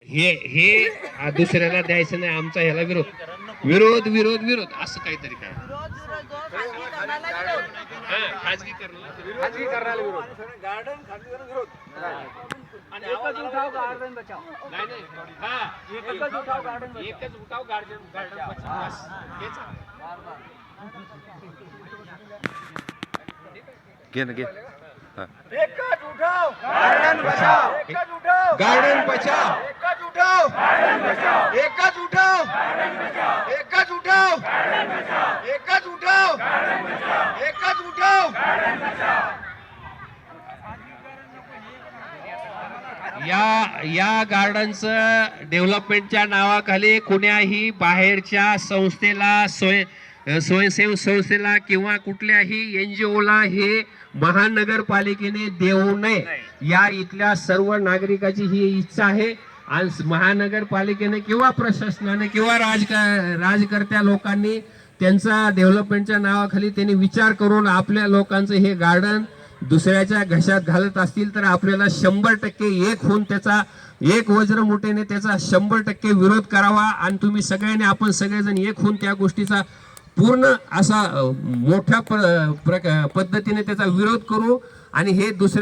हे दुसऱ्याला द्यायचं नाही, आमचा ह्याला विरोध विरोध विरोध विरोध असं काहीतरी काय खाजगी करण्याला विरोध गार्डन खाजगीकरण विरोध आणि एकच उठाव गार्डन बचाव. नाही नाही हा एकच उठाव गार्डन बचाव. एकच उठाव गार्डन बचाव बस हेच आहे. घे ना घे. एकच उठाव गार्डन बचाव. एकच उठाव गार्डन बचाव. एकच उठाव गार्डन बचाव. एकच उठाव गार्डन बचाव. एकच उठाव गार्डन बचाव. एकच उठाव गार्डन बचाव. एकच उठाव गार्डन बचाव. या गार्डनचं डेव्हलपमेंटच्या नावाखाली कुण्याही बाहेरच्या संस्थेला स्वयंसेवी संस्थेला किंवा कुठल्याही NGOला हे महानगरपालिकेने देऊ नये, या इथल्या सर्व नागरिकाची ही इच्छा आहे. आणि महानगरपालिकेने किंवा प्रशासनाने किंवा राजकर्त्या लोकांनी त्यांचा डेव्हलपमेंटच्या नावाखाली त्यांनी विचार करून आपल्या लोकांचं हे गार्डन दुसऱ्याच्या घशात घालत असतील तर आपल्याला 100% एक होऊन त्याचा एक वज्रमुठेने त्याचा 100% विरोध करावा. आणि तुम्ही सगळ्यांनी आपण सगळेजण एक होऊन त्या गोष्टीचा पूर्ण असा मोठ्या पद्धतीने त्याचा विरोध करू. आणि हे दुसऱ्या